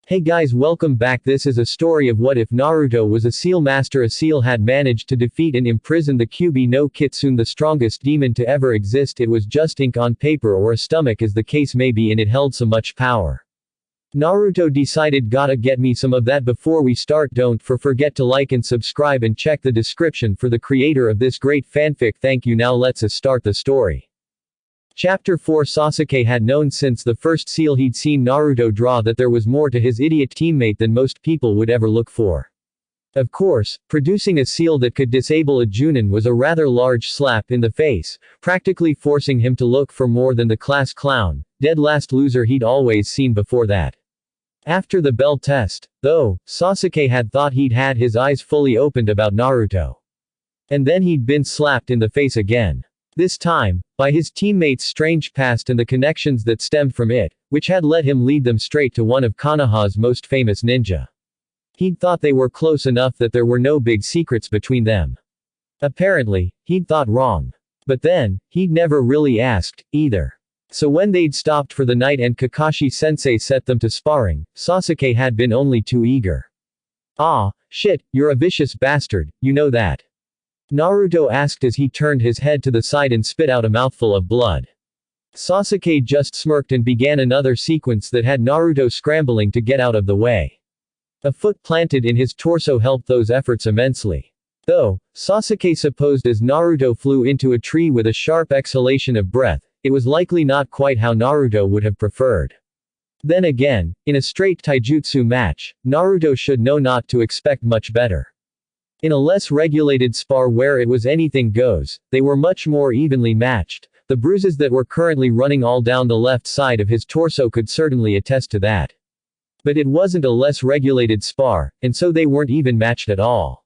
Hey guys, welcome back. This is a story of what if Naruto was a seal master. A seal had managed to defeat and imprison the Kyuubi no Kitsune, the strongest demon to ever exist. It was just ink on paper or a stomach as the case may be, and it held so much power. Naruto decided, gotta get me some of that. Before we start, don't forget to like and subscribe and check the description for the creator of this great fanfic. Thank you. Now let's start the story. Chapter 4. Sasuke had known since the first seal he'd seen Naruto draw that there was more to his idiot teammate than most people would ever look for. Of course, producing a seal that could disable a Junin was a rather large slap in the face, practically forcing him to look for more than the class clown, dead last loser he'd always seen before that. After the bell test, though, Sasuke had thought he'd had his eyes fully opened about Naruto. And then he'd been slapped in the face again. This time, by his teammate's strange past and the connections that stemmed from it, which had let him lead them straight to one of Konoha's most famous ninja. He'd thought they were close enough that there were no big secrets between them. Apparently, he'd thought wrong. But then, he'd never really asked, either. So when they'd stopped for the night and Kakashi-sensei set them to sparring, Sasuke had been only too eager. "Ah, shit, you're a vicious bastard, you know that?" Naruto asked as he turned his head to the side and spit out a mouthful of blood. Sasuke just smirked and began another sequence that had Naruto scrambling to get out of the way. A foot planted in his torso helped those efforts immensely. Though, Sasuke supposed as Naruto flew into a tree with a sharp exhalation of breath, it was likely not quite how Naruto would have preferred. Then again, in a straight taijutsu match, Naruto should know not to expect much better. In a less regulated spar where it was anything goes, they were much more evenly matched. The bruises that were currently running all down the left side of his torso could certainly attest to that. But it wasn't a less regulated spar, and so they weren't even matched at all.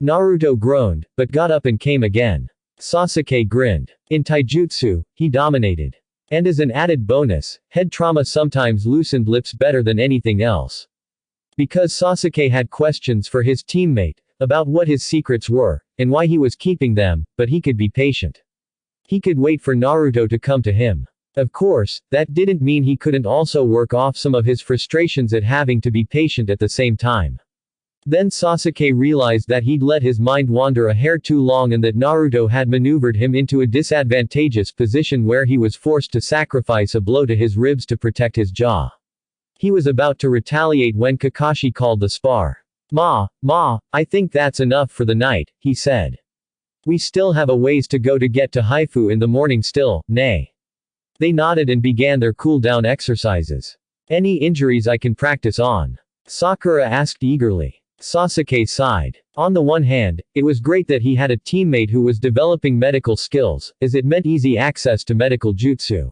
Naruto groaned, but got up and came again. Sasuke grinned. In taijutsu, he dominated. And as an added bonus, head trauma sometimes loosened lips better than anything else. Because Sasuke had questions for his teammate, about what his secrets were, and why he was keeping them, but he could be patient. He could wait for Naruto to come to him. Of course, that didn't mean he couldn't also work off some of his frustrations at having to be patient at the same time. Then Sasuke realized that he'd let his mind wander a hair too long and that Naruto had maneuvered him into a disadvantageous position where he was forced to sacrifice a blow to his ribs to protect his jaw. He was about to retaliate when Kakashi called the spar. Ma, I think that's enough for the night," he said. "We still have a ways to go to get to Haifu in the morning still, nay." They nodded and began their cool-down exercises. "Any injuries I can practice on?" Sakura asked eagerly. Sasuke sighed. On the one hand, it was great that he had a teammate who was developing medical skills, as it meant easy access to medical jutsu.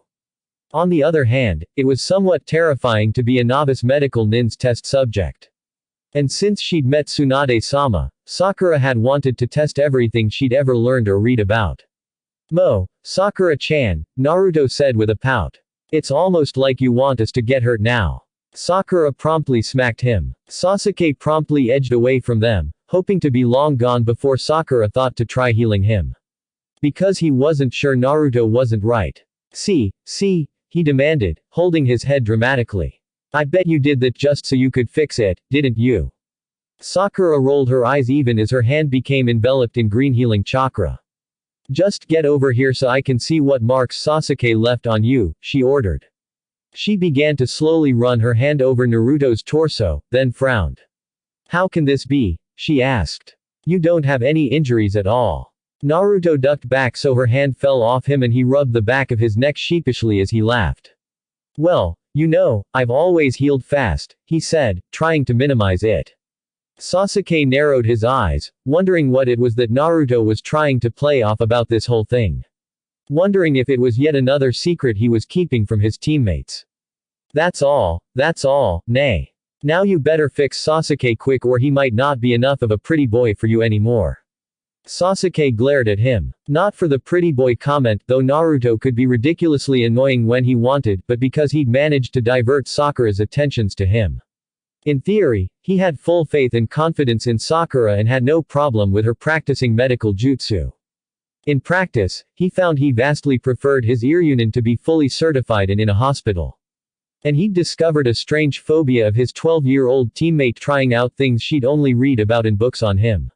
On the other hand, it was somewhat terrifying to be a novice medical nin's test subject. And since she'd met Tsunade-sama, Sakura had wanted to test everything she'd ever learned or read about. Sakura-chan, Naruto said with a pout. "It's almost like you want us to get hurt now." Sakura promptly smacked him. Sasuke promptly edged away from them, hoping to be long gone before Sakura thought to try healing him. Because he wasn't sure Naruto wasn't right. See, he demanded, holding his head dramatically. "I bet you did that just so you could fix it, didn't you?" Sakura rolled her eyes even as her hand became enveloped in green healing chakra. "Just get over here so I can see what marks Sasuke left on you," she ordered. She began to slowly run her hand over Naruto's torso, then frowned. "How can this be?" she asked. "You don't have any injuries at all." Naruto ducked back so her hand fell off him and he rubbed the back of his neck sheepishly as he laughed. "Well, you know, I've always healed fast," he said, trying to minimize it. Sasuke narrowed his eyes, wondering what it was that Naruto was trying to play off about this whole thing. Wondering if it was yet another secret he was keeping from his teammates. That's all, nay. Now you better fix Sasuke quick or he might not be enough of a pretty boy for you anymore." Sasuke glared at him. Not for the pretty boy comment, though Naruto could be ridiculously annoying when he wanted, but because he'd managed to divert Sakura's attentions to him. In theory, he had full faith and confidence in Sakura and had no problem with her practicing medical jutsu. In practice, he found he vastly preferred his Iryunin to be fully certified and in a hospital. And he'd discovered a strange phobia of his 12-year-old teammate trying out things she'd only read about in books on him.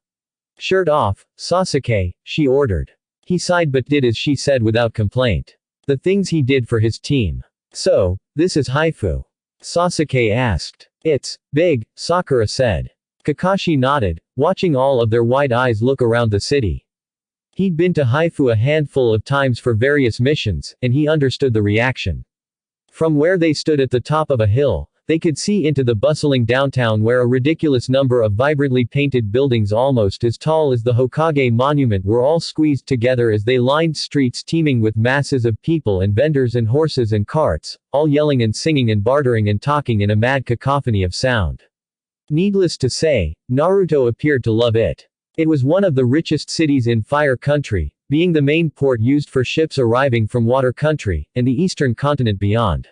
"Shirt off, Sasuke," she ordered. He sighed but did as she said without complaint. The things he did for his team. "So, this is Haifu?" Sasuke asked. "It's big," Sakura said. Kakashi nodded, watching all of their wide eyes look around the city. He'd been to Haifu a handful of times for various missions, and he understood the reaction. From where they stood at the top of a hill, they could see into the bustling downtown where a ridiculous number of vibrantly painted buildings almost as tall as the Hokage monument were all squeezed together as they lined streets teeming with masses of people and vendors and horses and carts, all yelling and singing and bartering and talking in a mad cacophony of sound. Needless to say, Naruto appeared to love it. It was one of the richest cities in Fire Country, being the main port used for ships arriving from Water Country, and the eastern continent beyond.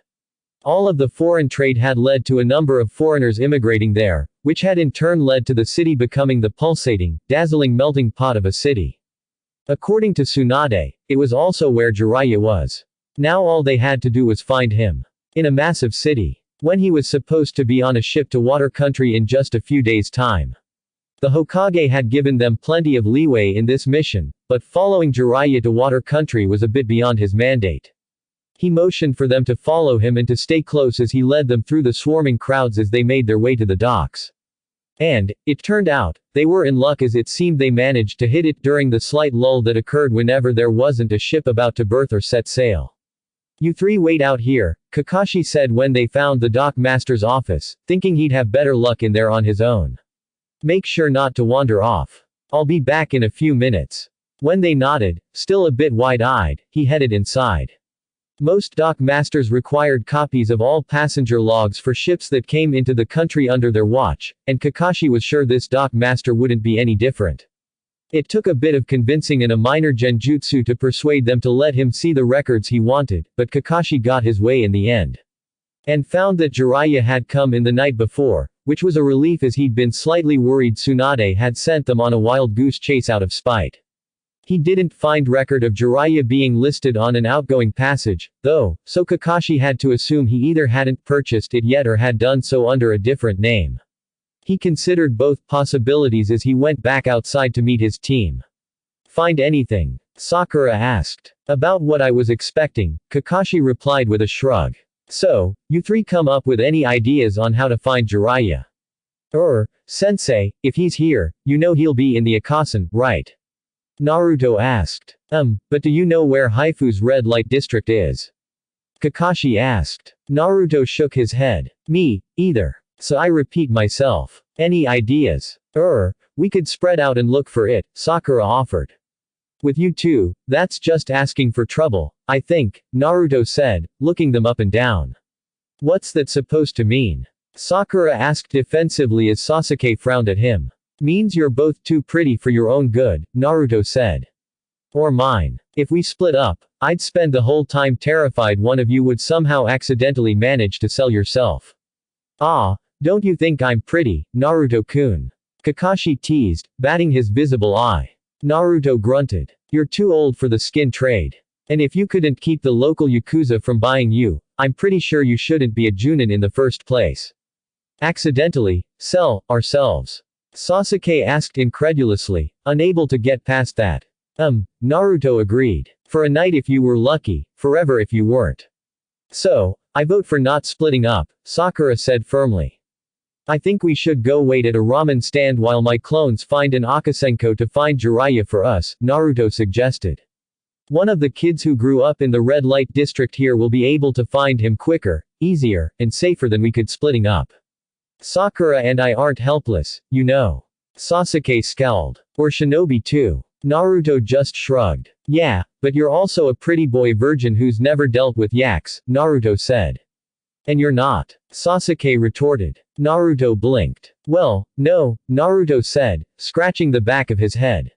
All of the foreign trade had led to a number of foreigners immigrating there, which had in turn led to the city becoming the pulsating, dazzling melting pot of a city. According to Tsunade, it was also where Jiraiya was. Now all they had to do was find him. In a massive city. When he was supposed to be on a ship to Water Country in just a few days' time. The Hokage had given them plenty of leeway in this mission, but following Jiraiya to Water Country was a bit beyond his mandate. He motioned for them to follow him and to stay close as he led them through the swarming crowds as they made their way to the docks. And, it turned out, they were in luck as it seemed they managed to hit it during the slight lull that occurred whenever there wasn't a ship about to berth or set sail. "You three wait out here," Kakashi said when they found the dock master's office, thinking he'd have better luck in there on his own. "Make sure not to wander off. I'll be back in a few minutes." When they nodded, still a bit wide-eyed, he headed inside. Most dock masters required copies of all passenger logs for ships that came into the country under their watch, and Kakashi was sure this dock master wouldn't be any different. It took a bit of convincing and a minor genjutsu to persuade them to let him see the records he wanted, but Kakashi got his way in the end. And found that Jiraiya had come in the night before, which was a relief as he'd been slightly worried Tsunade had sent them on a wild goose chase out of spite. He didn't find record of Jiraiya being listed on an outgoing passage, though, so Kakashi had to assume he either hadn't purchased it yet or had done so under a different name. He considered both possibilities as he went back outside to meet his team. "Find anything?" Sakura asked. "About what I was expecting," Kakashi replied with a shrug. "So, you three come up with any ideas on how to find Jiraiya?" Sensei, if he's here, you know he'll be in the Akasan, right?" Naruto asked. But do you know where Haifu's red light district is?" Kakashi asked. Naruto shook his head. "Me, either. So I repeat myself. Any ideas?" We could spread out and look for it," Sakura offered. "With you two, that's just asking for trouble, I think," Naruto said, looking them up and down. "What's that supposed to mean?" Sakura asked defensively as Sasuke frowned at him. "Means you're both too pretty for your own good," Naruto said. "Or mine. If we split up, I'd spend the whole time terrified one of you would somehow accidentally manage to sell yourself." "Ah, don't you think I'm pretty, Naruto-kun?" Kakashi teased, batting his visible eye. Naruto grunted. "You're too old for the skin trade. And if you couldn't keep the local Yakuza from buying you, I'm pretty sure you shouldn't be a Junin in the first place." "Accidentally, sell ourselves?" Sasuke asked incredulously, unable to get past that. Naruto agreed. "For a night if you were lucky, forever if you weren't." "So, I vote for not splitting up," Sakura said firmly. "I think we should go wait at a ramen stand while my clones find an Akasenko to find Jiraiya for us," Naruto suggested. "One of the kids who grew up in the red light district here will be able to find him quicker, easier, and safer than we could splitting up. Sakura and I aren't helpless, you know." Sasuke scowled. "We're shinobi too." Naruto just shrugged. "Yeah, but you're also a pretty boy virgin who's never dealt with yaks," Naruto said. "And you're not," Sasuke retorted. Naruto blinked. "Well, no," Naruto said, scratching the back of his head.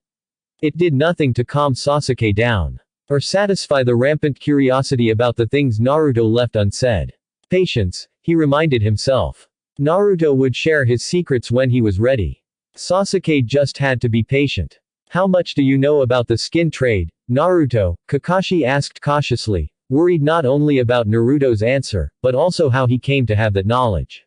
It did nothing to calm Sasuke down. Or satisfy the rampant curiosity about the things Naruto left unsaid. Patience, he reminded himself. Naruto would share his secrets when he was ready. Sasuke just had to be patient. "How much do you know about the skin trade, Naruto?" Kakashi asked cautiously, worried not only about Naruto's answer, but also how he came to have that knowledge.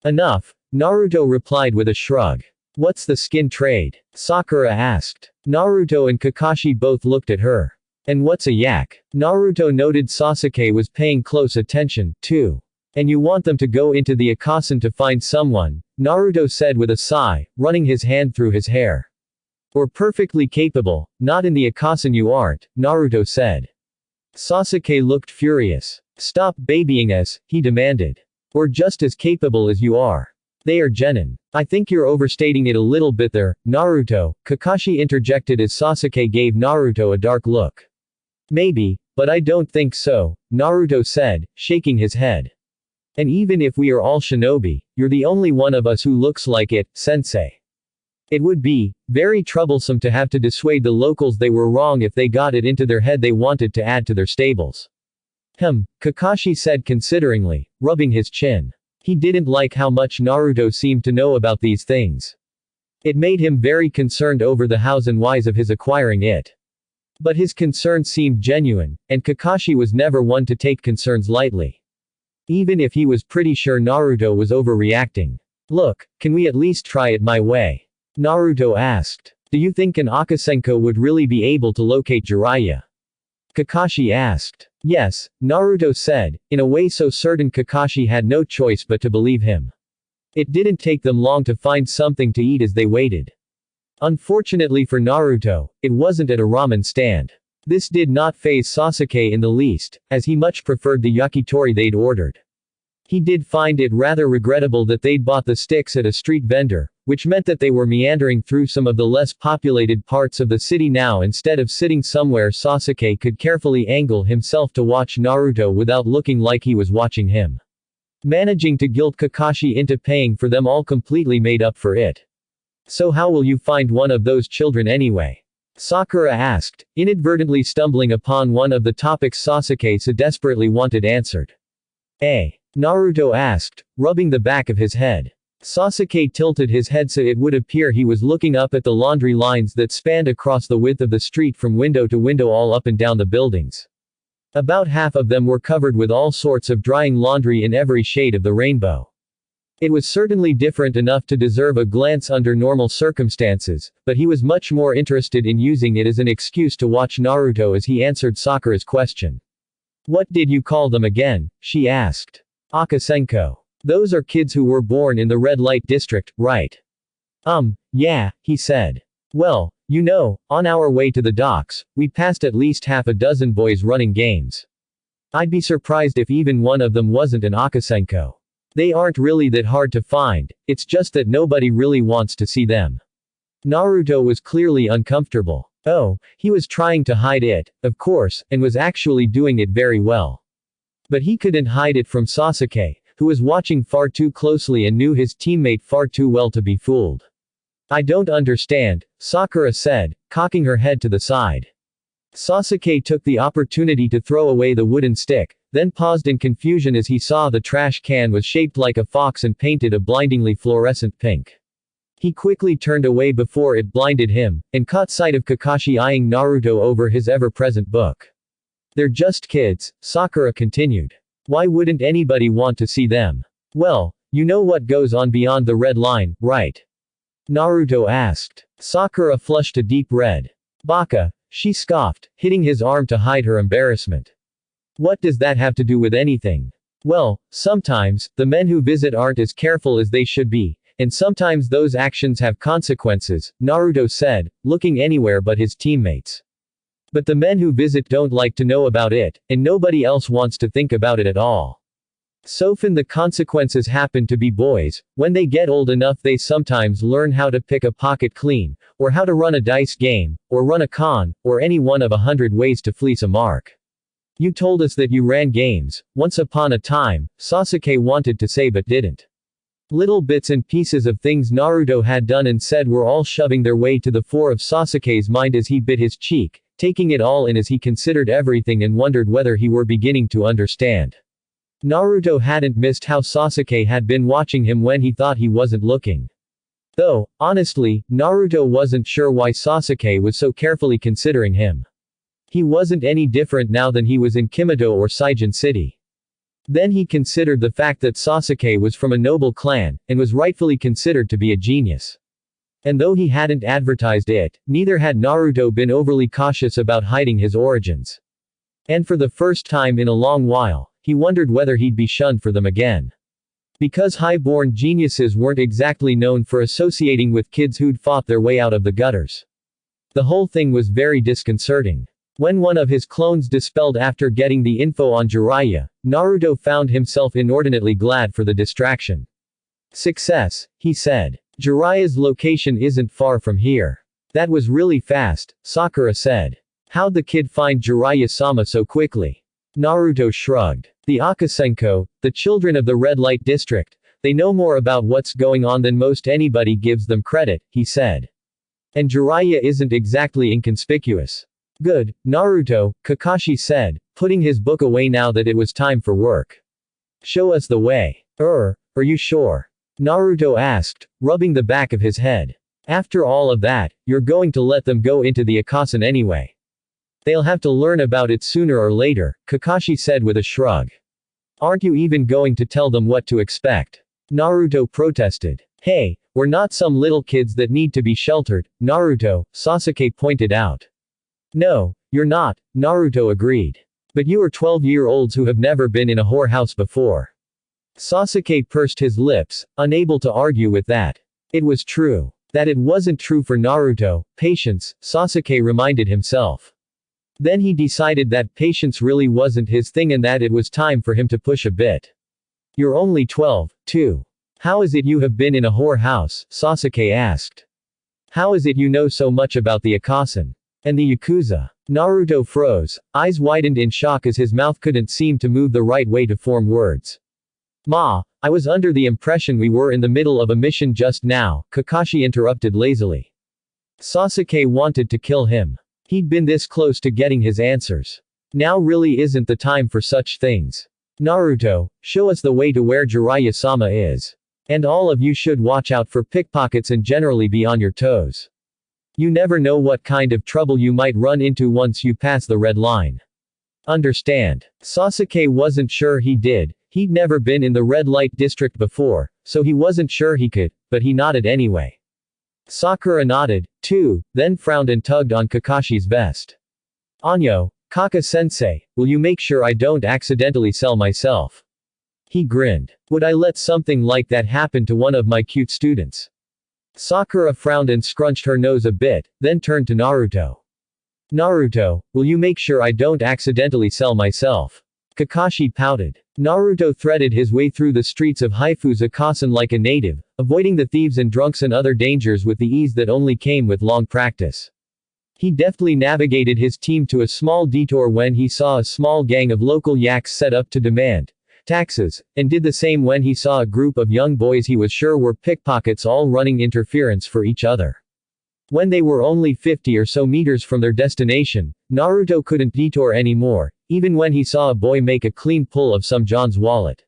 Enough, Naruto replied with a shrug. What's the skin trade? Sakura asked. Naruto and Kakashi both looked at her. And what's a yak? Naruto noted Sasuke was paying close attention, too. And you want them to go into the Akasan to find someone, Naruto said with a sigh, running his hand through his hair. Or perfectly capable, not in the Akasan you aren't, Naruto said. Sasuke looked furious. Stop babying us, he demanded. Or just as capable as you are. They are genin. I think you're overstating it a little bit there, Naruto, Kakashi interjected as Sasuke gave Naruto a dark look. Maybe, but I don't think so, Naruto said, shaking his head. And even if we are all shinobi, you're the only one of us who looks like it, sensei. It would be very troublesome to have to dissuade the locals. They were wrong if they got it into their head they wanted to add to their stables. Kakashi said consideringly, rubbing his chin. He didn't like how much Naruto seemed to know about these things. It made him very concerned over the hows and whys of his acquiring it. But his concern seemed genuine, and Kakashi was never one to take concerns lightly. Even if he was pretty sure Naruto was overreacting. Look, can we at least try it my way? Naruto asked. Do you think an Akasenko would really be able to locate Jiraiya? Kakashi asked. Yes, Naruto said, in a way so certain Kakashi had no choice but to believe him. It didn't take them long to find something to eat as they waited. Unfortunately for Naruto, it wasn't at a ramen stand. This did not faze Sasuke in the least, as he much preferred the yakitori they'd ordered. He did find it rather regrettable that they'd bought the sticks at a street vendor, which meant that they were meandering through some of the less populated parts of the city now instead of sitting somewhere Sasuke could carefully angle himself to watch Naruto without looking like he was watching him. Managing to guilt Kakashi into paying for them all completely made up for it. So how will you find one of those children anyway? Sakura asked, inadvertently stumbling upon one of the topics Sasuke so desperately wanted answered. Naruto asked, rubbing the back of his head. Sasuke tilted his head so it would appear he was looking up at the laundry lines that spanned across the width of the street from window to window all up and down the buildings. About half of them were covered with all sorts of drying laundry in every shade of the rainbow. It was certainly different enough to deserve a glance under normal circumstances, but he was much more interested in using it as an excuse to watch Naruto as he answered Sakura's question. What did you call them again? She asked. Akasenko. Those are kids who were born in the red light district, right? Yeah, he said. Well, you know, on our way to the docks, we passed at least half a dozen boys running games. I'd be surprised if even one of them wasn't an Akasenko. They aren't really that hard to find, it's just that nobody really wants to see them. Naruto was clearly uncomfortable. Oh, he was trying to hide it, of course, and was actually doing it very well. But he couldn't hide it from Sasuke, who was watching far too closely and knew his teammate far too well to be fooled. I don't understand, Sakura said, cocking her head to the side. Sasuke took the opportunity to throw away the wooden stick, then paused in confusion as he saw the trash can was shaped like a fox and painted a blindingly fluorescent pink. He quickly turned away before it blinded him, and caught sight of Kakashi eyeing Naruto over his ever-present book. They're just kids, Sakura continued. Why wouldn't anybody want to see them? Well, you know what goes on beyond the red line, right? Naruto asked. Sakura flushed a deep red. Baka, she scoffed, hitting his arm to hide her embarrassment. What does that have to do with anything? Well, sometimes, the men who visit aren't as careful as they should be, and sometimes those actions have consequences, Naruto said, looking anywhere but his teammates. But the men who visit don't like to know about it, and nobody else wants to think about it at all. So often the consequences happen to be boys. When they get old enough they sometimes learn how to pick a pocket clean, or how to run a dice game, or run a con, or any one of 100 ways to fleece a mark. You told us that you ran games, once upon a time, Sasuke wanted to say but didn't. Little bits and pieces of things Naruto had done and said were all shoving their way to the fore of Sasuke's mind as he bit his cheek, taking it all in as he considered everything and wondered whether he were beginning to understand. Naruto hadn't missed how Sasuke had been watching him when he thought he wasn't looking. Though, honestly, Naruto wasn't sure why Sasuke was so carefully considering him. He wasn't any different now than he was in Kimito or Saijin City. Then he considered the fact that Sasuke was from a noble clan, and was rightfully considered to be a genius. And though he hadn't advertised it, neither had Naruto been overly cautious about hiding his origins. And for the first time in a long while, he wondered whether he'd be shunned for them again. Because high-born geniuses weren't exactly known for associating with kids who'd fought their way out of the gutters. The whole thing was very disconcerting. When one of his clones dispelled after getting the info on Jiraiya, Naruto found himself inordinately glad for the distraction. Success, he said. Jiraiya's location isn't far from here. That was really fast, Sakura said. How'd the kid find Jiraiya-sama so quickly? Naruto shrugged. The Akasenko, the children of the red light district, they know more about what's going on than most anybody gives them credit, he said. And Jiraiya isn't exactly inconspicuous. Good, Naruto, Kakashi said, putting his book away now that it was time for work. Show us the way. Are you sure? Naruto asked, rubbing the back of his head. After all of that, you're going to let them go into the Akasen anyway. They'll have to learn about it sooner or later, Kakashi said with a shrug. Aren't you even going to tell them what to expect? Naruto protested. Hey, we're not some little kids that need to be sheltered, Naruto, Sasuke pointed out. No, you're not, Naruto agreed. But you are 12-year-olds who have never been in a whorehouse before. Sasuke pursed his lips, unable to argue with that. It was true. That it wasn't true for Naruto, patience, Sasuke reminded himself. Then he decided that patience really wasn't his thing and that it was time for him to push a bit. You're only 12, too. How is it you have been in a whorehouse? Sasuke asked. How is it you know so much about the Akasen? And the Yakuza? Naruto froze, eyes widened in shock as his mouth couldn't seem to move the right way to form words. Ma, I was under the impression we were in the middle of a mission just now, Kakashi interrupted lazily. Sasuke wanted to kill him. He'd been this close to getting his answers. Now really isn't the time for such things. Naruto, show us the way to where Jiraiya-sama is. And all of you should watch out for pickpockets and generally be on your toes. You never know what kind of trouble you might run into once you pass the red line. Understand? Sasuke wasn't sure he did. He'd never been in the red light district before, so he wasn't sure he could, but he nodded anyway. Sakura nodded, too, then frowned and tugged on Kakashi's vest. Anyo, Kaka-sensei, will you make sure I don't accidentally sell myself? He grinned. Would I let something like that happen to one of my cute students? Sakura frowned and scrunched her nose a bit, then turned to Naruto. Naruto, will you make sure I don't accidentally sell myself? Kakashi pouted. Naruto threaded his way through the streets of Haifu's Akasen like a native, avoiding the thieves and drunks and other dangers with the ease that only came with long practice. He deftly navigated his team to a small detour when he saw a small gang of local yaks set up to demand taxes, and did the same when he saw a group of young boys he was sure were pickpockets all running interference for each other. When they were only 50 or so meters from their destination, Naruto couldn't detour anymore, even when he saw a boy make a clean pull of some John's wallet.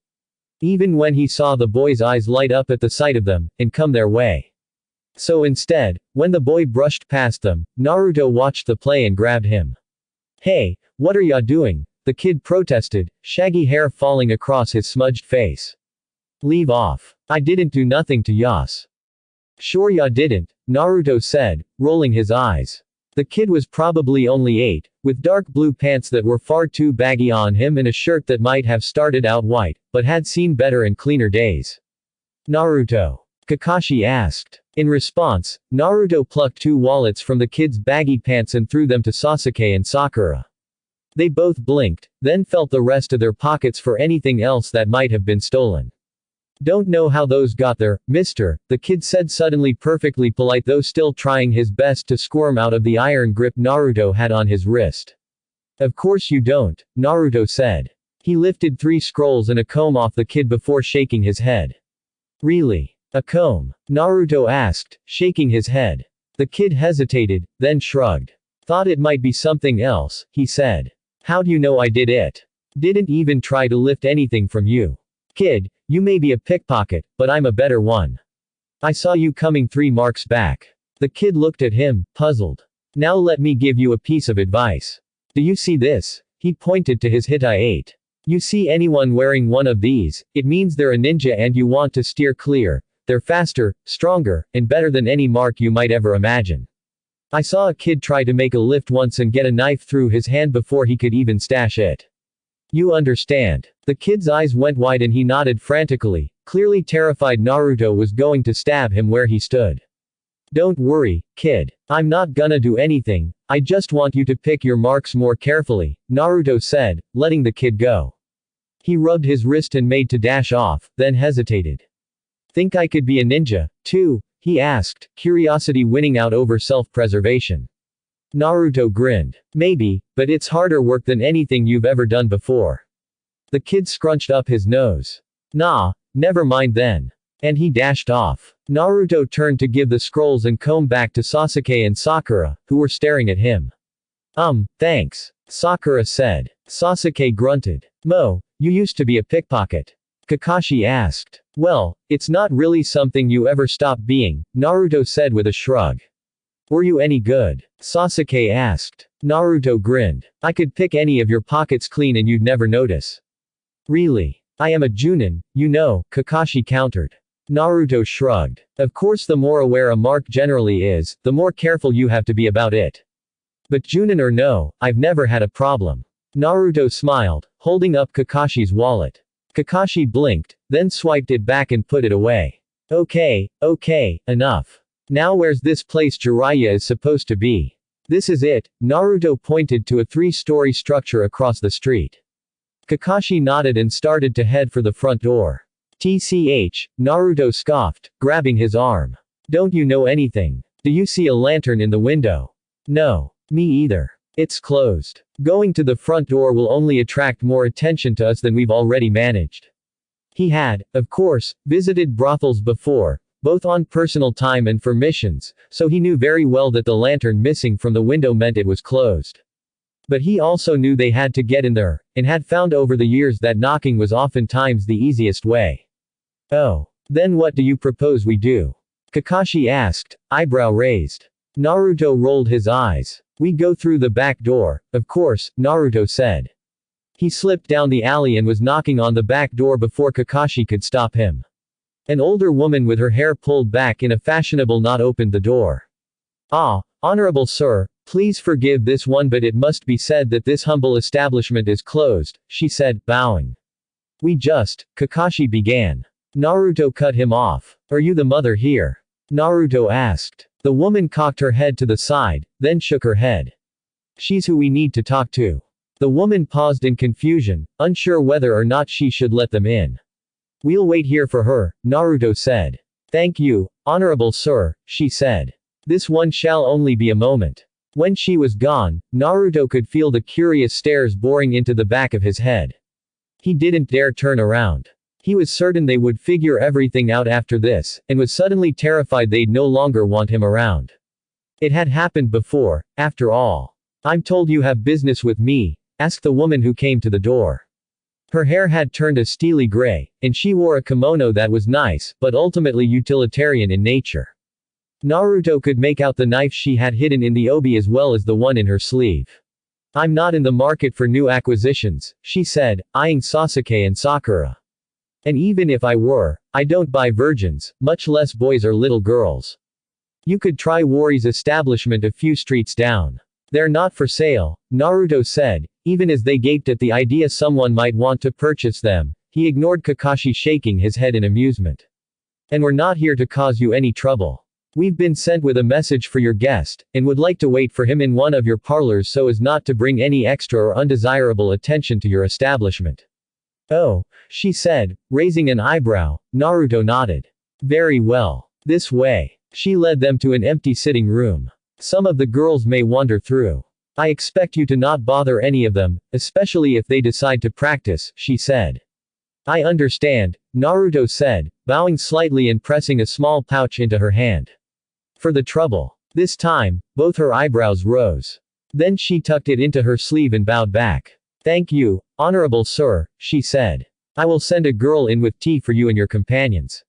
Even when he saw the boy's eyes light up at the sight of them, and come their way. So instead, when the boy brushed past them, Naruto watched the play and grabbed him. Hey, what are ya doing? The kid protested, shaggy hair falling across his smudged face. Leave off. I didn't do nothing to yas. Sure ya didn't, Naruto said, rolling his eyes. The kid was probably only 8, with dark blue pants that were far too baggy on him and a shirt that might have started out white, but had seen better and cleaner days. Naruto? Kakashi asked. In response, Naruto plucked 2 wallets from the kid's baggy pants and threw them to Sasuke and Sakura. They both blinked, then felt the rest of their pockets for anything else that might have been stolen. Don't know how those got there, mister, the kid said suddenly perfectly polite though still trying his best to squirm out of the iron grip Naruto had on his wrist. Of course you don't, Naruto said. He lifted 3 scrolls and a comb off the kid before shaking his head. Really? A comb? Naruto asked, shaking his head. The kid hesitated, then shrugged. Thought it might be something else, he said. How'd you know I did it? Didn't even try to lift anything from you. Kid, you may be a pickpocket, but I'm a better one. I saw you coming 3 marks back. The kid looked at him, puzzled. Now let me give you a piece of advice. Do you see this? He pointed to his Hittite. You see anyone wearing one of these, it means they're a ninja and you want to steer clear. They're faster, stronger, and better than any mark you might ever imagine. I saw a kid try to make a lift once and get a knife through his hand before he could even stash it. You understand. The kid's eyes went wide and he nodded frantically, clearly terrified Naruto was going to stab him where he stood. Don't worry, kid. I'm not gonna do anything, I just want you to pick your marks more carefully, Naruto said, letting the kid go. He rubbed his wrist and made to dash off, then hesitated. Think I could be a ninja, too? He asked, curiosity winning out over self-preservation. Naruto grinned. Maybe, but it's harder work than anything you've ever done before. The kid scrunched up his nose. Nah, never mind then. And he dashed off. Naruto turned to give the scrolls and comb back to Sasuke and Sakura, who were staring at him. Thanks. Sakura said. Sasuke grunted. You used to be a pickpocket. Kakashi asked. Well, it's not really something you ever stop being, Naruto said with a shrug. Were you any good? Sasuke asked. Naruto grinned. I could pick any of your pockets clean and you'd never notice. Really? I am a Junin, you know, Kakashi countered. Naruto shrugged. Of course, the more aware a mark generally is, the more careful you have to be about it. But Junin or no, I've never had a problem. Naruto smiled, holding up Kakashi's wallet. Kakashi blinked, then swiped it back and put it away. Okay, enough. Now where's this place Jiraiya is supposed to be? This is it, Naruto pointed to a 3-story structure across the street. Kakashi nodded and started to head for the front door. TCH, Naruto scoffed, grabbing his arm. Don't you know anything? Do you see a lantern in the window? No. Me either. It's closed. Going to the front door will only attract more attention to us than we've already managed. He had, of course, visited brothels before, both on personal time and for missions, so he knew very well that the lantern missing from the window meant it was closed. But he also knew they had to get in there, and had found over the years that knocking was oftentimes the easiest way. Oh. Then what do you propose we do? Kakashi asked, eyebrow raised. Naruto rolled his eyes. We go through the back door, of course, Naruto said. He slipped down the alley and was knocking on the back door before Kakashi could stop him. An older woman with her hair pulled back in a fashionable knot opened the door. Honorable sir, please forgive this one, but it must be said that this humble establishment is closed, she said, bowing. Kakashi began. Naruto cut him off. Are you the mother here? Naruto asked. The woman cocked her head to the side, then shook her head. She's who we need to talk to. The woman paused in confusion, unsure whether or not she should let them in. We'll wait here for her, Naruto said. Thank you, honorable sir, she said. This one shall only be a moment. When she was gone, Naruto could feel the curious stares boring into the back of his head. He didn't dare turn around. He was certain they would figure everything out after this, and was suddenly terrified they'd no longer want him around. It had happened before, after all. I'm told you have business with me, asked the woman who came to the door. Her hair had turned a steely gray, and she wore a kimono that was nice, but ultimately utilitarian in nature. Naruto could make out the knife she had hidden in the obi as well as the one in her sleeve. I'm not in the market for new acquisitions, she said, eyeing Sasuke and Sakura. And even if I were, I don't buy virgins, much less boys or little girls. You could try Wari's establishment a few streets down. They're not for sale, Naruto said, even as they gaped at the idea someone might want to purchase them. He ignored Kakashi shaking his head in amusement. And we're not here to cause you any trouble. We've been sent with a message for your guest, and would like to wait for him in one of your parlors so as not to bring any extra or undesirable attention to your establishment. Oh, she said, raising an eyebrow. Naruto nodded. Very well. This way. She led them to an empty sitting room. Some of the girls may wander through. I expect you to not bother any of them, especially if they decide to practice, she said. I understand, Naruto said, bowing slightly and pressing a small pouch into her hand. For the trouble. This time, both her eyebrows rose. Then she tucked it into her sleeve and bowed back. Thank you, honorable sir, she said. I will send a girl in with tea for you and your companions.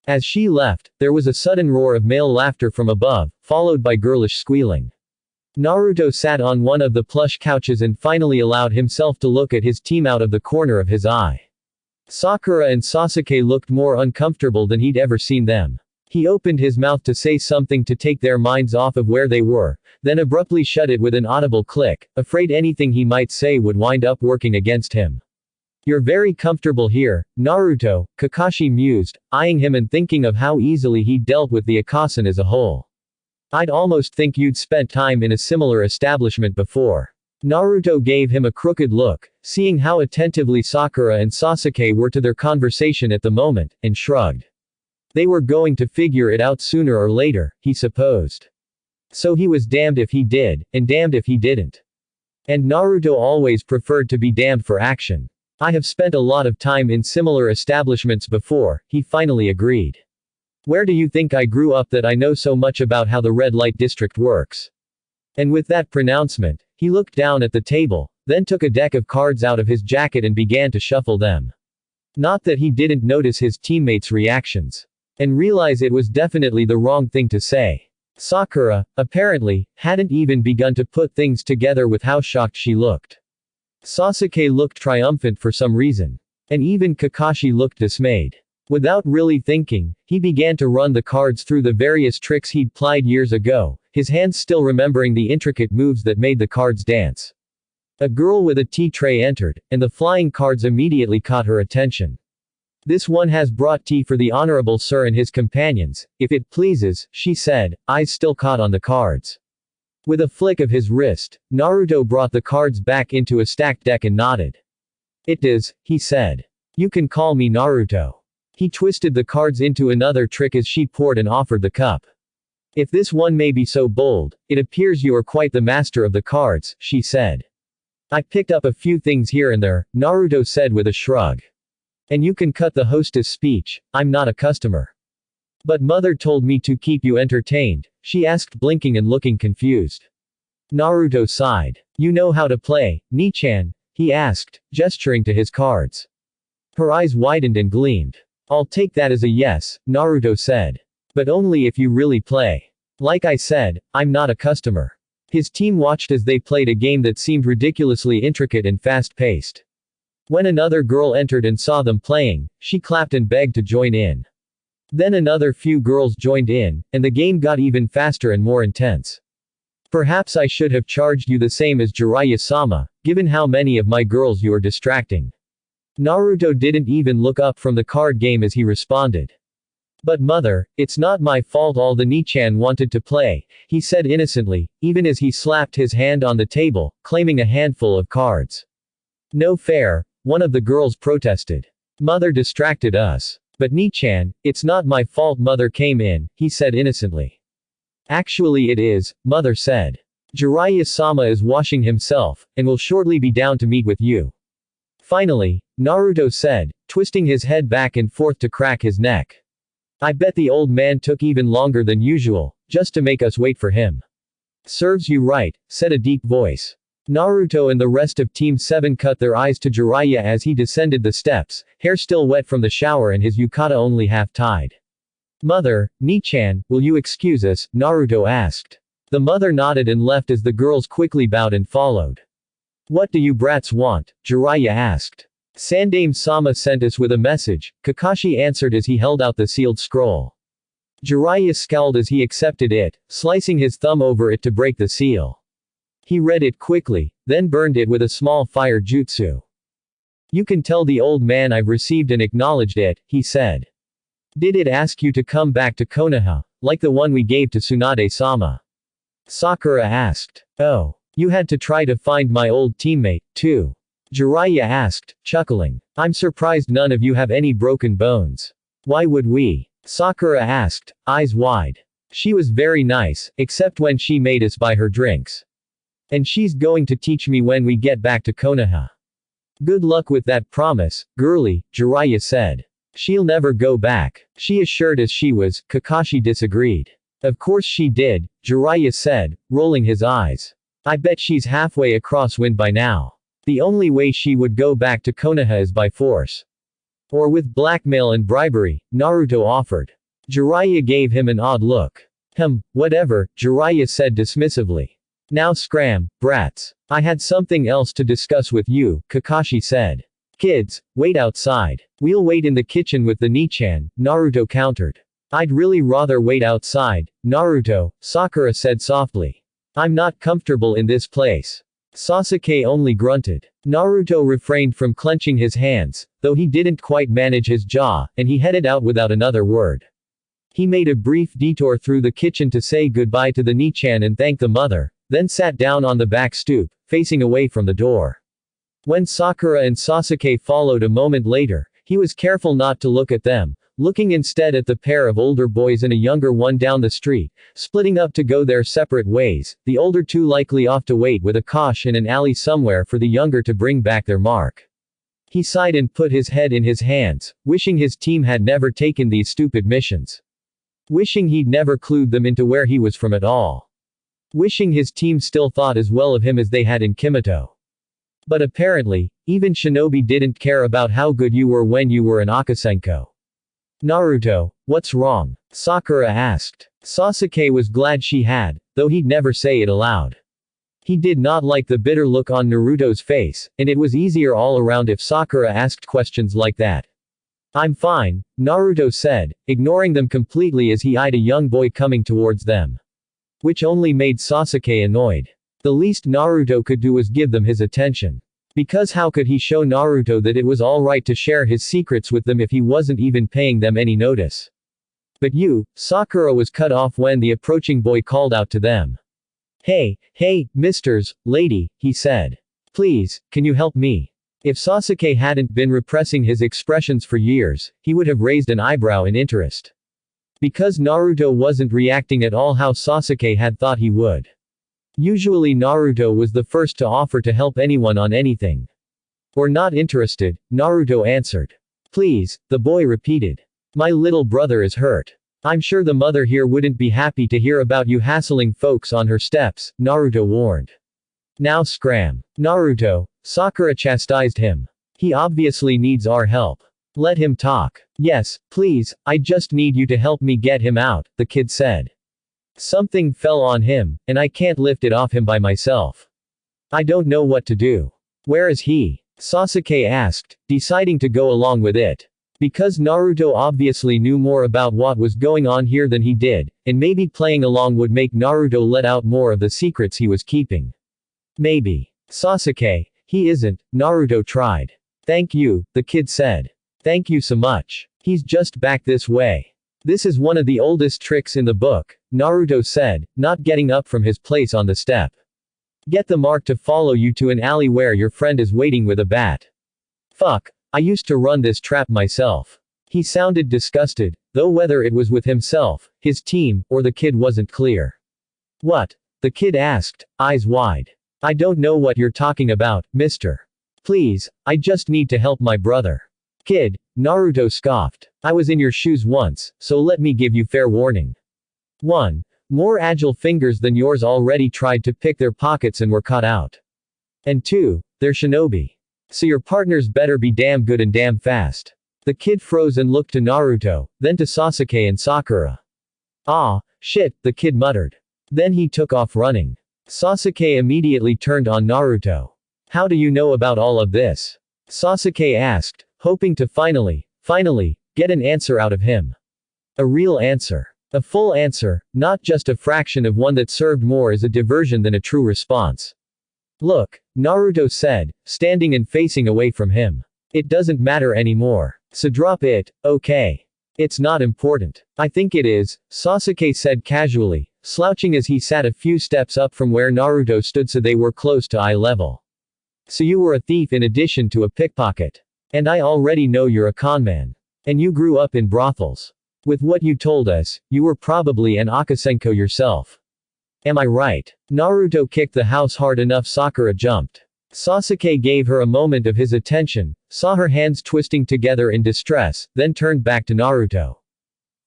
As she left, there was a sudden roar of male laughter from above, followed by girlish squealing. Naruto sat on one of the plush couches and finally allowed himself to look at his team out of the corner of his eye. Sakura and Sasuke looked more uncomfortable than he'd ever seen them. He opened his mouth to say something to take their minds off of where they were, then abruptly shut it with an audible click, afraid anything he might say would wind up working against him. "You're very comfortable here, Naruto," Kakashi mused, eyeing him and thinking of how easily he'd dealt with the Akasan as a whole. "I'd almost think you'd spent time in a similar establishment before." Naruto gave him a crooked look, seeing how attentively Sakura and Sasuke were to their conversation at the moment, and shrugged. They were going to figure it out sooner or later, he supposed. So he was damned if he did, and damned if he didn't. And Naruto always preferred to be damned for action. "I have spent a lot of time in similar establishments before," he finally agreed. "Where do you think I grew up that I know so much about how the red light district works?" And with that pronouncement, he looked down at the table, then took a deck of cards out of his jacket and began to shuffle them. Not that he didn't notice his teammates' reactions. And realize it was definitely the wrong thing to say. Sakura, apparently, hadn't even begun to put things together with how shocked she looked. Sasuke looked triumphant for some reason. And even Kakashi looked dismayed. Without really thinking, he began to run the cards through the various tricks he'd plied years ago, his hands still remembering the intricate moves that made the cards dance. A girl with a tea tray entered, and the flying cards immediately caught her attention. "This one has brought tea for the Honorable Sir and his companions, if it pleases," she said, eyes still caught on the cards. With a flick of his wrist, Naruto brought the cards back into a stacked deck and nodded. "It does," he said. "You can call me Naruto." He twisted the cards into another trick as she poured and offered the cup. "If this one may be so bold, it appears you are quite the master of the cards," she said. "I picked up a few things here and there," Naruto said with a shrug. "And you can cut the hostess' speech, I'm not a customer." "But mother told me to keep you entertained," she asked, blinking and looking confused. Naruto sighed. "You know how to play, Nichan?" he asked, gesturing to his cards. Her eyes widened and gleamed. "I'll take that as a yes," Naruto said. "But only if you really play. Like I said, I'm not a customer." His team watched as they played a game that seemed ridiculously intricate and fast-paced. When another girl entered and saw them playing, she clapped and begged to join in. Then another few girls joined in, and the game got even faster and more intense. "Perhaps I should have charged you the same as Jiraiya-sama, given how many of my girls you are distracting." Naruto didn't even look up from the card game as he responded. "But mother, it's not my fault all the Nichan wanted to play," he said innocently, even as he slapped his hand on the table, claiming a handful of cards. "No fair," one of the girls protested. "Mother distracted us. But Nichan, it's not my fault mother came in," he said innocently. "Actually it is," mother said. "Jiraiya-sama is washing himself, and will shortly be down to meet with you." Finally, Naruto said, twisting his head back and forth to crack his neck. "I bet the old man took even longer than usual, just to make us wait for him." "Serves you right," said a deep voice. Naruto and the rest of Team 7 cut their eyes to Jiraiya as he descended the steps, hair still wet from the shower and his yukata only half tied. "Mother, Nichan, will you excuse us?" Naruto asked. The mother nodded and left as the girls quickly bowed and followed. "What do you brats want?" Jiraiya asked. "Sandame-sama sent us with a message," Kakashi answered as he held out the sealed scroll. Jiraiya scowled as he accepted it, slicing his thumb over it to break the seal. He read it quickly, then burned it with a small fire jutsu. "You can tell the old man I've received and acknowledged it," he said. "Did it ask you to come back to Konoha, like the one we gave to Tsunade-sama?" Sakura asked. "Oh. You had to try to find my old teammate, too?" Jiraiya asked, chuckling. "I'm surprised none of you have any broken bones." "Why would we?" Sakura asked, eyes wide. "She was very nice, except when she made us buy her drinks. And she's going to teach me when we get back to Konoha." "Good luck with that promise, girlie," Jiraiya said. "She'll never go back," she assured as she was. Kakashi disagreed. "Of course she did," Jiraiya said, rolling his eyes. "I bet she's halfway across wind by now. The only way she would go back to Konoha is by force. Or with blackmail and bribery," Naruto offered. Jiraiya gave him an odd look. Whatever," Jiraiya said dismissively. Now scram, brats. I had something else to discuss with you, Kakashi said. Kids, wait outside. We'll wait in the kitchen with the Nichan, Naruto countered. I'd really rather wait outside, Naruto, Sakura said softly. I'm not comfortable in this place. Sasuke only grunted. Naruto refrained from clenching his hands, though he didn't quite manage his jaw, and he headed out without another word. He made a brief detour through the kitchen to say goodbye to the Nichan and thank the mother, then sat down on the back stoop, facing away from the door. When Sakura and Sasuke followed a moment later, he was careful not to look at them, looking instead at the pair of older boys and a younger one down the street, splitting up to go their separate ways, the older two likely off to wait with Akash in an alley somewhere for the younger to bring back their mark. He sighed and put his head in his hands, wishing his team had never taken these stupid missions. Wishing he'd never clued them into where he was from at all. Wishing his team still thought as well of him as they had in Kimito. But apparently, even Shinobi didn't care about how good you were when you were an Akasenko. Naruto, what's wrong? Sakura asked. Sasuke was glad she had, though he'd never say it aloud. He did not like the bitter look on Naruto's face, and it was easier all around if Sakura asked questions like that. I'm fine, Naruto said, ignoring them completely as he eyed a young boy coming towards them. Which only made Sasuke annoyed. The least Naruto could do was give them his attention. Because how could he show Naruto that it was alright to share his secrets with them if he wasn't even paying them any notice? But Sakura was cut off when the approaching boy called out to them. Hey, misters, lady, he said. Please, can you help me? If Sasuke hadn't been repressing his expressions for years, he would have raised an eyebrow in interest. Because Naruto wasn't reacting at all how Sasuke had thought he would. Usually Naruto was the first to offer to help anyone on anything. Or not interested, Naruto answered. Please, the boy repeated. My little brother is hurt. I'm sure the mother here wouldn't be happy to hear about you hassling folks on her steps, Naruto warned. Now scram. Naruto, Sakura chastised him. He obviously needs our help. Let him talk. Yes, please, I just need you to help me get him out, the kid said. Something fell on him, and I can't lift it off him by myself. I don't know what to do. Where is he? Sasuke asked, deciding to go along with it. Because Naruto obviously knew more about what was going on here than he did, and maybe playing along would make Naruto let out more of the secrets he was keeping. Maybe. Sasuke, he isn't, Naruto tried. Thank you, the kid said. Thank you so much. He's just back this way. This is one of the oldest tricks in the book, Naruto said, not getting up from his place on the step. Get the mark to follow you to an alley where your friend is waiting with a bat. Fuck, I used to run this trap myself. He sounded disgusted, though whether it was with himself, his team, or the kid wasn't clear. What? The kid asked, eyes wide. I don't know what you're talking about, mister. Please, I just need to help my brother. Kid, Naruto scoffed. I was in your shoes once, so let me give you fair warning. 1. More agile fingers than yours already tried to pick their pockets and were caught out. And 2. They're shinobi. So your partners better be damn good and damn fast. The kid froze and looked to Naruto, then to Sasuke and Sakura. Ah, shit, the kid muttered. Then he took off running. Sasuke immediately turned on Naruto. How do you know about all of this? Sasuke asked, hoping to finally, get an answer out of him. A real answer. A full answer, not just a fraction of one that served more as a diversion than a true response. Look, Naruto said, standing and facing away from him. It doesn't matter anymore. So drop it, okay? It's not important. I think it is, Sasuke said casually, slouching as he sat a few steps up from where Naruto stood so they were close to eye level. So you were a thief in addition to a pickpocket. And I already know you're a conman. And you grew up in brothels. With what you told us, you were probably an Akasenko yourself. Am I right? Naruto kicked the house hard enough Sakura jumped. Sasuke gave her a moment of his attention, saw her hands twisting together in distress, then turned back to Naruto.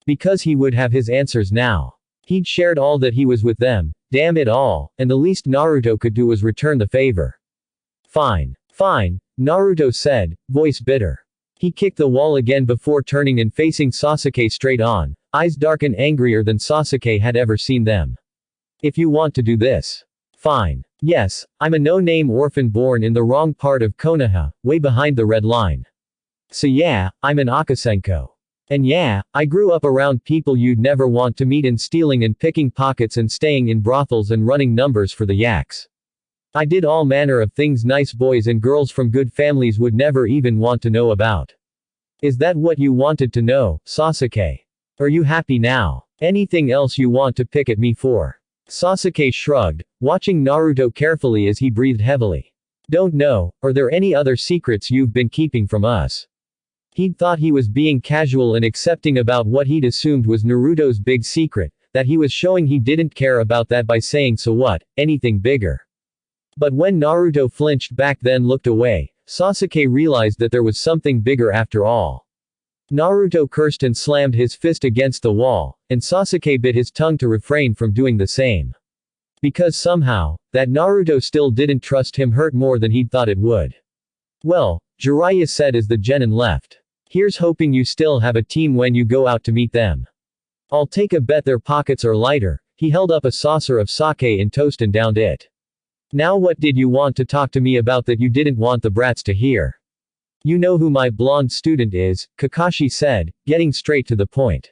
Because he would have his answers now. He'd shared all that he was with them, damn it all, and the least Naruto could do was return the favor. Fine, Naruto said, voice bitter. He kicked the wall again before turning and facing Sasuke straight on, eyes dark and angrier than Sasuke had ever seen them. If you want to do this. Fine. Yes, I'm a no-name orphan born in the wrong part of Konoha, way behind the red line. So yeah, I'm an Akasenko. And yeah, I grew up around people you'd never want to meet and stealing and picking pockets and staying in brothels and running numbers for the yaks. I did all manner of things nice boys and girls from good families would never even want to know about. Is that what you wanted to know, Sasuke? Are you happy now? Anything else you want to pick at me for? Sasuke shrugged, watching Naruto carefully as he breathed heavily. Don't know, are there any other secrets you've been keeping from us? He'd thought he was being casual and accepting about what he'd assumed was Naruto's big secret, that he was showing he didn't care about that by saying so what, anything bigger. But when Naruto flinched back then looked away, Sasuke realized that there was something bigger after all. Naruto cursed and slammed his fist against the wall, and Sasuke bit his tongue to refrain from doing the same. Because somehow, that Naruto still didn't trust him hurt more than he'd thought it would. Well, Jiraiya said as the genin left. Here's hoping you still have a team when you go out to meet them. I'll take a bet their pockets are lighter. He held up a saucer of sake and toast and downed it. Now what did you want to talk to me about that you didn't want the brats to hear? You know who my blonde student is, Kakashi said, getting straight to the point.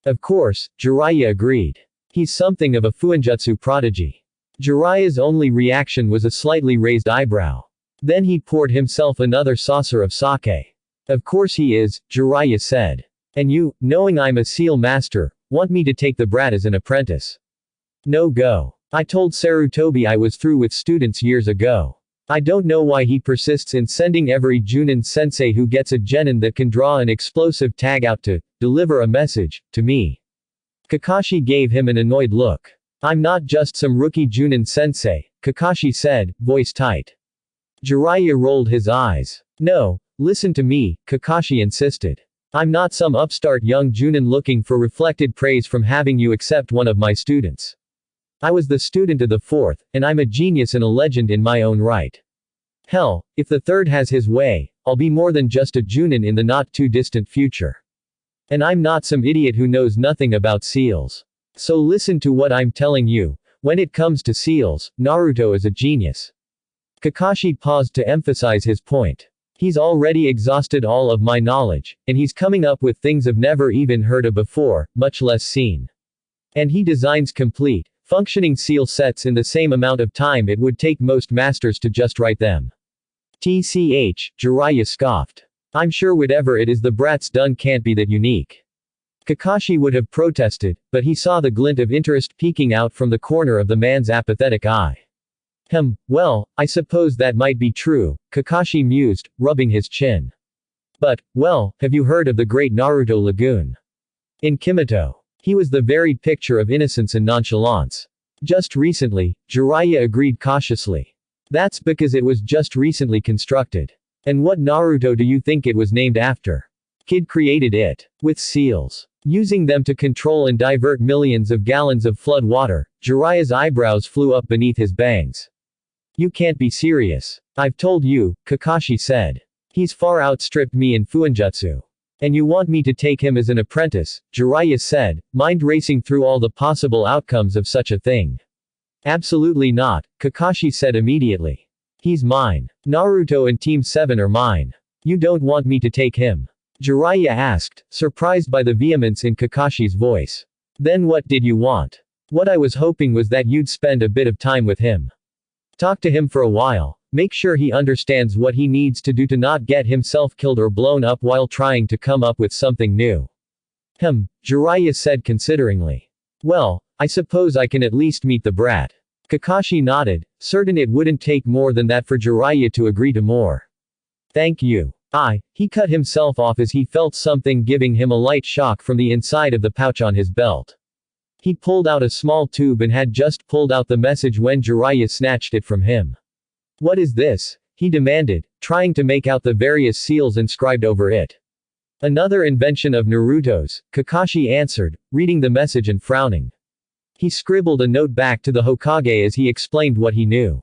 Of course, Jiraiya agreed. He's something of a Fuinjutsu prodigy. Jiraiya's only reaction was a slightly raised eyebrow. Then he poured himself another saucer of sake. Of course he is, Jiraiya said. And you, knowing I'm a seal master, want me to take the brat as an apprentice. No go. I told Sarutobi I was through with students years ago. I don't know why he persists in sending every Junin sensei who gets a genin that can draw an explosive tag out to deliver a message to me. Kakashi gave him an annoyed look. I'm not just some rookie Junin sensei, Kakashi said, voice tight. Jiraiya rolled his eyes. No, listen to me, Kakashi insisted. I'm not some upstart young Junin looking for reflected praise from having you accept one of my students. I was the student of the fourth, and I'm a genius and a legend in my own right. Hell, if the third has his way, I'll be more than just a Junin in the not too distant future. And I'm not some idiot who knows nothing about seals. So listen to what I'm telling you, when it comes to seals, Naruto is a genius. Kakashi paused to emphasize his point. He's already exhausted all of my knowledge, and he's coming up with things I've never even heard of before, much less seen. And he designs complete, functioning seal sets in the same amount of time it would take most masters to just write them. TCH, Jiraiya scoffed. I'm sure whatever it is the brat's done can't be that unique. Kakashi would have protested, but he saw the glint of interest peeking out from the corner of the man's apathetic eye. Well, I suppose that might be true, Kakashi mused, rubbing his chin. But, well, have you heard of the great Naruto Lagoon? In Kimoto. He was the very picture of innocence and nonchalance. Just recently, Jiraiya agreed cautiously. That's because it was just recently constructed. And what Naruto do you think it was named after? Kid created it. With seals. Using them to control and divert millions of gallons of flood water, Jiraiya's eyebrows flew up beneath his bangs. You can't be serious. I've told you, Kakashi said. He's far outstripped me in Fuinjutsu. And you want me to take him as an apprentice, Jiraiya said, mind racing through all the possible outcomes of such a thing. Absolutely not, Kakashi said immediately. He's mine. Naruto and Team 7 are mine. You don't want me to take him? Jiraiya asked, surprised by the vehemence in Kakashi's voice. Then what did you want? What I was hoping was that you'd spend a bit of time with him. Talk to him for a while. Make sure he understands what he needs to do to not get himself killed or blown up while trying to come up with something new. Jiraiya said consideringly. Well, I suppose I can at least meet the brat. Kakashi nodded, certain it wouldn't take more than that for Jiraiya to agree to more. Thank you. He cut himself off as he felt something giving him a light shock from the inside of the pouch on his belt. He pulled out a small tube and had just pulled out the message when Jiraiya snatched it from him. What is this? He demanded, trying to make out the various seals inscribed over it. Another invention of Naruto's, Kakashi answered, reading the message and frowning. He scribbled a note back to the Hokage as he explained what he knew.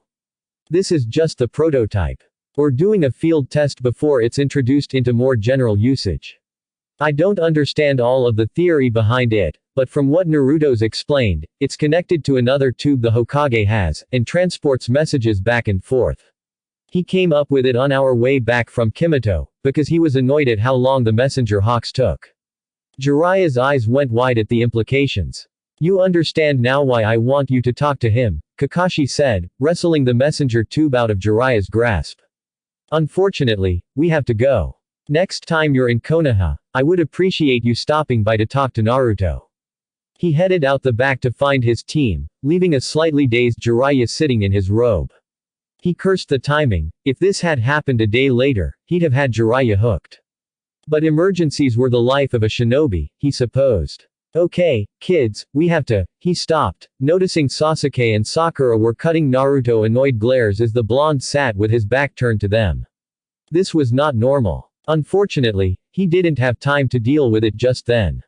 This is just the prototype. Or doing a field test before it's introduced into more general usage. I don't understand all of the theory behind it, but from what Naruto's explained, it's connected to another tube the Hokage has, and transports messages back and forth. He came up with it on our way back from Kimoto, because he was annoyed at how long the messenger hawks took. Jiraiya's eyes went wide at the implications. You understand now why I want you to talk to him, Kakashi said, wrestling the messenger tube out of Jiraiya's grasp. Unfortunately, we have to go. Next time you're in Konoha, I would appreciate you stopping by to talk to Naruto. He headed out the back to find his team, leaving a slightly dazed Jiraiya sitting in his robe. He cursed the timing. If this had happened a day later, he'd have had Jiraiya hooked. But emergencies were the life of a shinobi, he supposed. Okay, kids, we have to. He stopped, noticing Sasuke and Sakura were cutting Naruto annoyed glares as the blonde sat with his back turned to them. This was not normal. Unfortunately, he didn't have time to deal with it just then.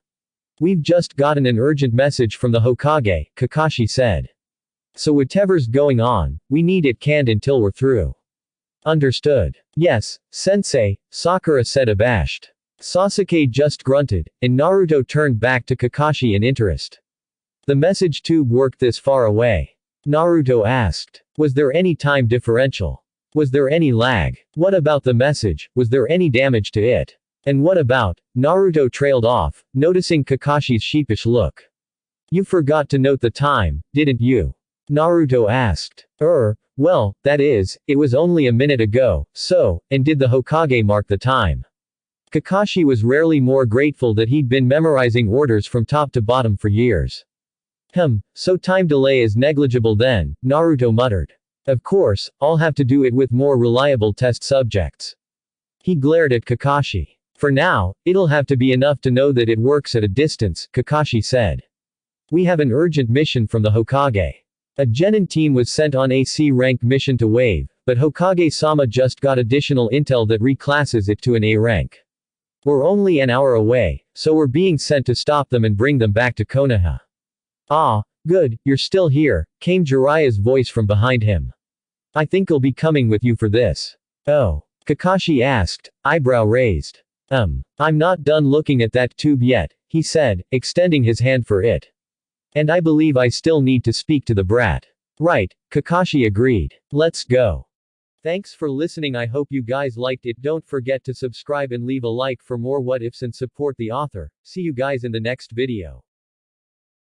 We've just gotten an urgent message from the Hokage, Kakashi said. So whatever's going on, we need it canned until we're through. Understood. Yes, sensei, Sakura said abashed. Sasuke just grunted, and Naruto turned back to Kakashi in interest. The message tube worked this far away? Naruto asked. Was there any time differential? Was there any lag? What about the message, was there any damage to it? And what about, Naruto trailed off, noticing Kakashi's sheepish look. You forgot to note the time, didn't you? Naruto asked. Well, that is, it was only a minute ago, so, and did the Hokage mark the time? Kakashi was rarely more grateful that he'd been memorizing orders from top to bottom for years. So time delay is negligible then, Naruto muttered. Of course, I'll have to do it with more reliable test subjects. He glared at Kakashi. For now, it'll have to be enough to know that it works at a distance, Kakashi said. We have an urgent mission from the Hokage. A Genin team was sent on a C-rank mission to Wave, but Hokage-sama just got additional intel that reclasses it to an A rank. We're only an hour away, so we're being sent to stop them and bring them back to Konoha. Ah, good, you're still here, came Jiraiya's voice from behind him. I think I'll be coming with you for this. Oh, Kakashi asked, eyebrow raised. I'm not done looking at that tube yet, he said, extending his hand for it. And I believe I still need to speak to the brat. Right, Kakashi agreed. Let's go. Thanks for listening. I hope you guys liked it. Don't forget to subscribe and leave a like for more what ifs and support the author. See you guys in the next video.